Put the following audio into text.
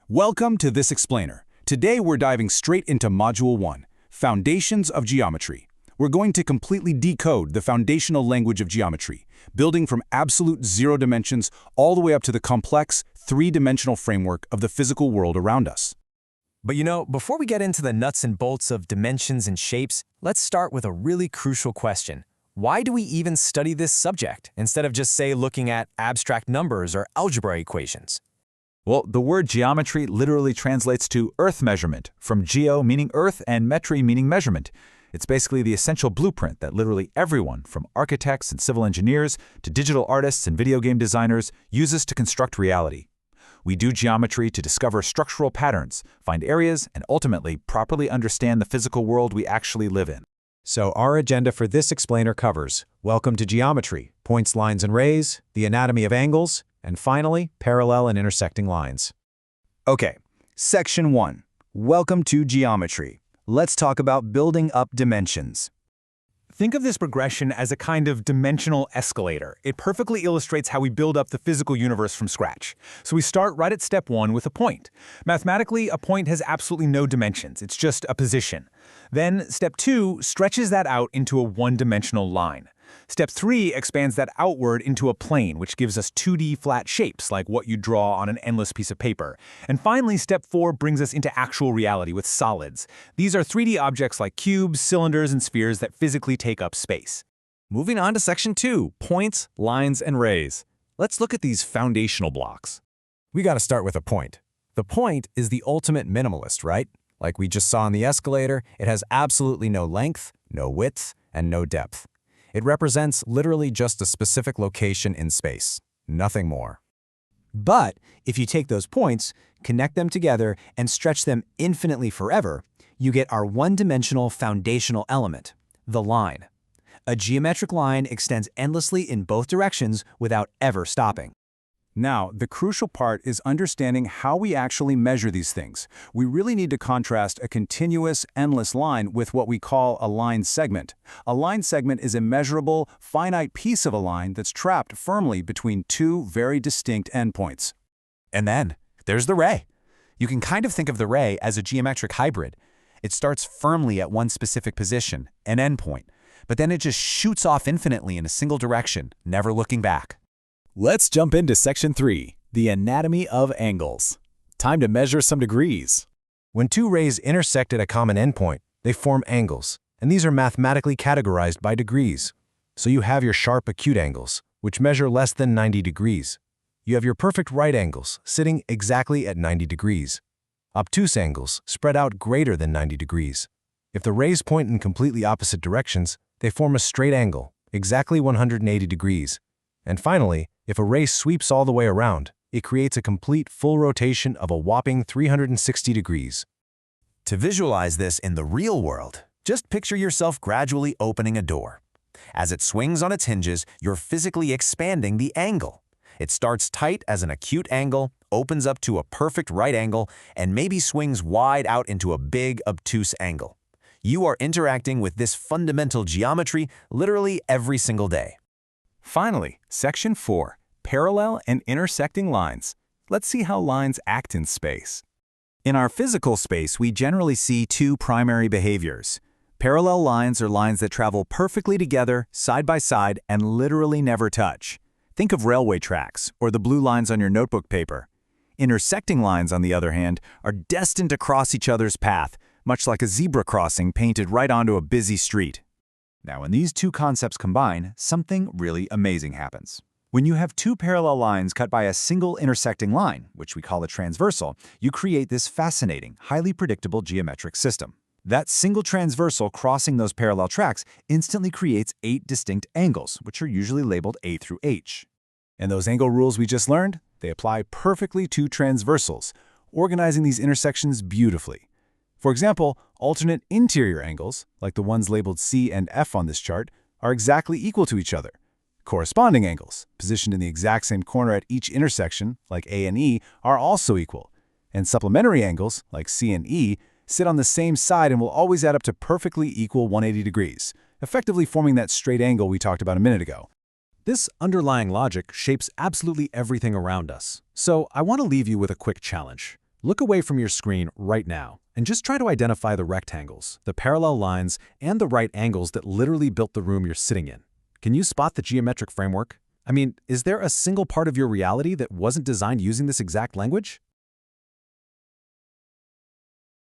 Welcome to This Explainer. Today we're diving straight into Module 1, Foundations of Geometry. We're going to completely decode the foundational language of geometry, building from absolute zero dimensions all the way up to the complex, three-dimensional framework of the physical world around us. But before we get into the nuts and bolts of dimensions and shapes, let's start with a really crucial question. Why do we even study this subject, instead of just, say, looking at abstract numbers or algebra equations? Well, the word geometry literally translates to earth measurement, from geo meaning earth and metri meaning measurement. It's basically the essential blueprint that literally everyone, from architects and civil engineers to digital artists and video game designers, uses to construct reality. We do geometry to discover structural patterns, find areas, and ultimately properly understand the physical world we actually live in. So our agenda for this explainer covers welcome to geometry, points, lines, and rays, the anatomy of angles, and finally, parallel and intersecting lines. Okay, Section 1. Welcome to geometry. Let's talk about building up dimensions. Think of this progression as a kind of dimensional escalator. It perfectly illustrates how we build up the physical universe from scratch. So we start right at step 1 with a point. Mathematically, a point has absolutely no dimensions. It's just a position. Then step 2 stretches that out into a one-dimensional line. Step 3 expands that outward into a plane, which gives us 2D flat shapes, like what you draw on an endless piece of paper. And finally, step 4 brings us into actual reality with solids. These are 3D objects like cubes, cylinders, and spheres that physically take up space. Moving on to Section 2, points, lines, and rays. Let's look at these foundational blocks. We got to start with a point. The point is the ultimate minimalist, right? Like we just saw in the escalator, it has absolutely no length, no width, and no depth. It represents literally just a specific location in space, nothing more. But if you take those points, connect them together, and stretch them infinitely forever, you get our one-dimensional foundational element, the line. A geometric line extends endlessly in both directions without ever stopping. Now, the crucial part is understanding how we actually measure these things. We really need to contrast a continuous, endless line with what we call a line segment. A line segment is a measurable, finite piece of a line that's trapped firmly between two very distinct endpoints. And then, there's the ray. You can kind of think of the ray as a geometric hybrid. It starts firmly at one specific position, an endpoint, but then it just shoots off infinitely in a single direction, never looking back. Let's jump into Section 3, the anatomy of angles. Time to measure some degrees. When two rays intersect at a common endpoint, they form angles, and these are mathematically categorized by degrees. So you have your sharp acute angles, which measure less than 90 degrees. You have your perfect right angles, sitting exactly at 90 degrees. Obtuse angles spread out greater than 90 degrees. If the rays point in completely opposite directions, they form a straight angle, exactly 180 degrees. And finally, if a ray sweeps all the way around, it creates a complete full rotation of a whopping 360 degrees. To visualize this in the real world, just picture yourself gradually opening a door. As it swings on its hinges, you're physically expanding the angle. It starts tight as an acute angle, opens up to a perfect right angle, and maybe swings wide out into a big, obtuse angle. You are interacting with this fundamental geometry literally every single day. Finally, Section 4, Parallel and Intersecting Lines. Let's see how lines act in space. In our physical space, we generally see two primary behaviors. Parallel lines are lines that travel perfectly together, side by side, and literally never touch. Think of railway tracks, or the blue lines on your notebook paper. Intersecting lines, on the other hand, are destined to cross each other's path, much like a zebra crossing painted right onto a busy street. Now, when these two concepts combine, something really amazing happens. When you have two parallel lines cut by a single intersecting line, which we call a transversal, you create this fascinating, highly predictable geometric system. That single transversal crossing those parallel tracks instantly creates 8 distinct angles, which are usually labeled A through H. And those angle rules we just learned, they apply perfectly to transversals, organizing these intersections beautifully. For example, alternate interior angles, like the ones labeled C and F on this chart, are exactly equal to each other. Corresponding angles, positioned in the exact same corner at each intersection, like A and E, are also equal. And supplementary angles, like C and E, sit on the same side and will always add up to perfectly equal 180 degrees, effectively forming that straight angle we talked about a minute ago. This underlying logic shapes absolutely everything around us. So I want to leave you with a quick challenge. Look away from your screen right now and just try to identify the rectangles, the parallel lines, and the right angles that literally built the room you're sitting in. Can you spot the geometric framework? I mean, is there a single part of your reality that wasn't designed using this exact language?